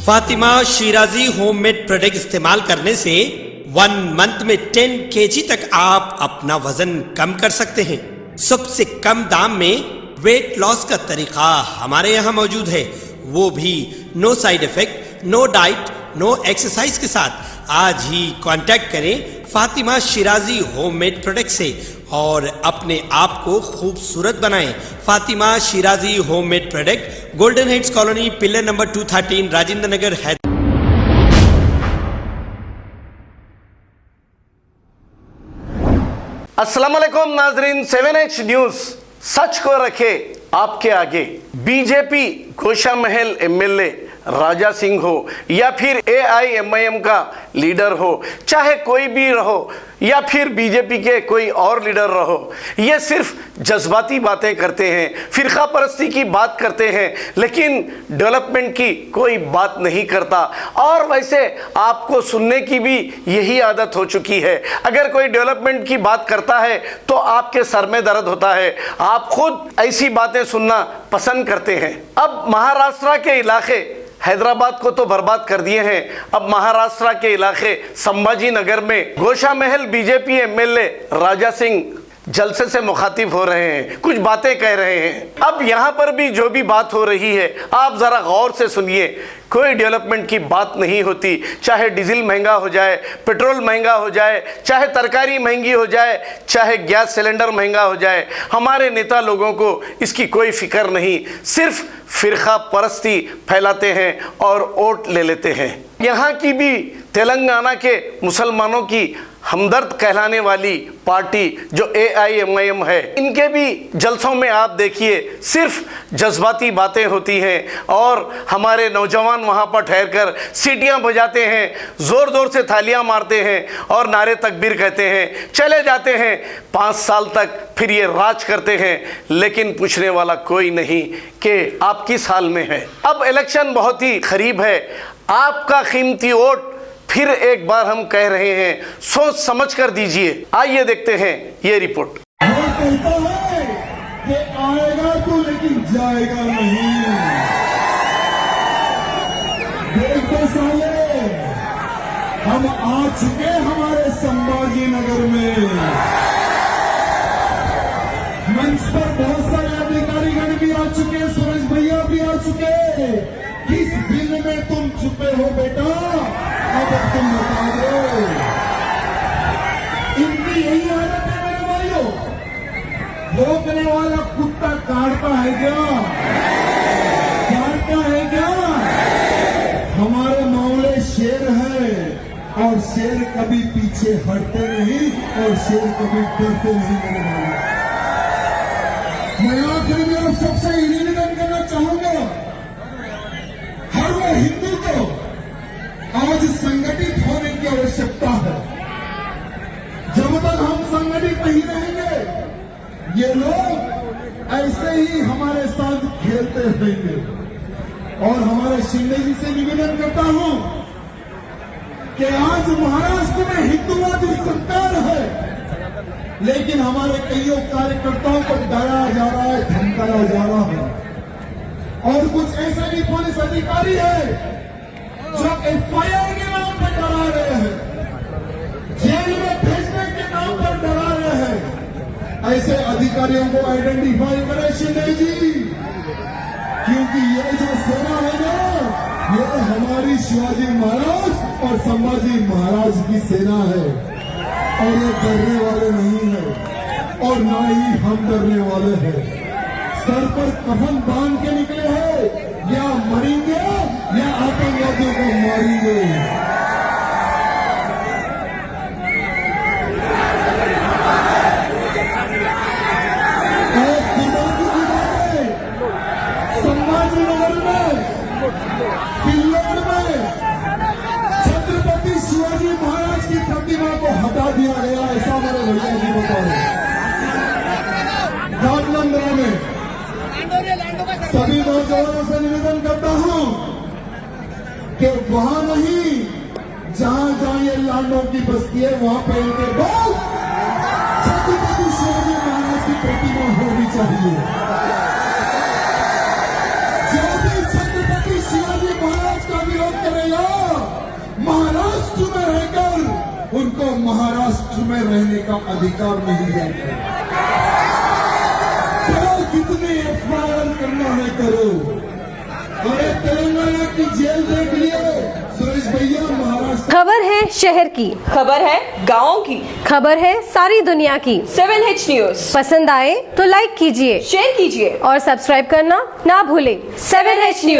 Fatima Shirazi homemade product इस्तेमाल करने से 1 मंथ में 10 kg तक आप अपना वजन कम कर सकते हैं। सबसे कम दाम में वेट लॉस का तरीका हमारे यहाँ मौजूद है, वो भी no side effect, no diet, no exercise के साथ। आज ही कांटेक्ट करें फातिमा शिराजी होममेड प्रोडक्ट से और अपने आप को खूबसूरत बनाएं। Fatima Shirazi homemade product, golden heads colony, pillar number 213, Rajendra Nagar, Hyderabad. अस्सलाम वालेकुम नाजरीन, 7H न्यूज सच को रखे आपके आगे। बीजेपी गोशा महल एमएलए राजा सिंह हो या फिर AIMIM का लीडर हो, चाहे कोई भी रहो या फिर बीजेपी के कोई और लीडर रहो, ये सिर्फ जज्बाती बातें करते हैं, फिरका परस्ती की बात करते हैं, लेकिन डेवलपमेंट की कोई बात नहीं करता। और वैसे आपको सुनने की भी यही आदत हो चुकी है। अगर कोई डेवलपमेंट की बात करता है तो आपके सर में दर्द होता है, आप खुद ऐसी बातें सुनना पसंद करते हैं। अब महाराष्ट्र के इलाके हैदराबाद को तो बर्बाद कर दिए हैं, अब महाराष्ट्र के इलाके संभाजी नगर में गोशा महल बीजेपी एमएलए राजा सिंह जलसे से मुखातिब हो रहे हैं, कुछ बातें कह रहे हैं। अब यहाँ पर भी जो भी बात हो रही है आप ज़रा गौर से सुनिए। कोई डेवलपमेंट की बात नहीं होती, चाहे डीजल महंगा हो जाए, पेट्रोल महंगा हो जाए, चाहे तरकारी महंगी हो जाए, चाहे गैस सिलेंडर महंगा हो जाए। हमारे नेता लोगों को इसकी कोई फिक्र नहीं, सिर्फ फिरका परस्ती फैलाते हैं और वोट ले लेते हैं। यहाँ की भी तेलंगाना के मुसलमानों की हमदर्द कहलाने वाली पार्टी जो AIMIM है, इनके भी जलसों में आप देखिए सिर्फ जज्बाती बातें होती हैं और हमारे नौजवान वहाँ पर ठहरकर सीटियाँ बजाते हैं, ज़ोर ज़ोर से थालियाँ मारते हैं और नारे तकबीर कहते हैं, चले जाते हैं 5 साल तक, फिर ये राज करते हैं, लेकिन पूछने वाला कोई नहीं कि आप किस हाल में हैं। अब इलेक्शन बहुत ही करीब है, आपका कीमती वोट फिर एक बार हम कह रहे हैं सोच समझ कर दीजिए। आइए देखते हैं ये रिपोर्ट। कहता है कि आएगा तो लेकिन जाएगा नहीं। देखो साले, हम आ चुके हमारे संभाजी नगर में। मंच पर बहुत सारे अधिकारीगण भी आ चुके, सूरज भैया भी आ चुके। किस दिन में तुम छुपे हो बेटा, अब तुम बता दो। इनकी यही आदत है मेरे भाइयों, भौंकने वाला कुत्ता काटता है क्या? काटता है क्या? हमारे मामले शेर है और शेर कभी पीछे हटते नहीं और शेर कभी डरते नहीं मेरे भाइयों। मैं आखिर में आप सबसे निवेदन करना चाहूंगा, हर वो हिंदू को आज संगठित होने की आवश्यकता है। जब तक हम संगठित नहीं रहेंगे ये लोग ऐसे ही हमारे साथ खेलते रहेंगे। और हमारे शिंदे जी से निवेदन करता हूं कि आज महाराष्ट्र में हिंदुवादी सरकार है, लेकिन हमारे कईयों कार्यकर्ताओं को डराया जा रहा है, धमकाया जा रहा है। और कुछ ऐसे भी पुलिस अधिकारी है जो FIR के नाम पर डरा रहे हैं, जेल में भेजने के नाम पर डरा रहे हैं। ऐसे अधिकारियों को आइडेंटिफाई करें शिंदे जी, क्योंकि ये जो सेना है ना, ये हमारी शिवाजी महाराज और संभाजी महाराज की सेना है और ये डरने वाले नहीं है और ना ही हम डरने वाले हैं। सर पर कफन बांध के निकले हैं, या मरेंगे या आतंकवादियों को मारेंगे। एक दिमागी की बात है, संभाजी नगर में, किल्लोर में छत्रपति शिवाजी महाराज की प्रतिमा को हटा दिया गया, ऐसा मेरे भैया जी बता रहे। राजनंदरा में सभी नौजवानों से निवेदन करता हूं कि वहां नहीं, जहां जहां ये लांडों की बस्ती है वहां पर इनके बाद छत्रपति शिवाजी महाराज की प्रतिमा होनी चाहिए। जो भी छत्रपति शिवाजी महाराज का विरोध महाराष्ट्र में रहकर उनको महाराष्ट्र में रहने का अधिकार नहीं है। चलो कितने एफआईआर करना है करो। अरे तेलंगाना की जेल देख लिए सुरेश भैया, महाराष्ट्र। खबर है शहर की, खबर है गाँव की, खबर है सारी दुनिया की। 7H न्यूज पसंद आए तो लाइक कीजिए, शेयर कीजिए और सब्सक्राइब करना ना भूलें। 7H news.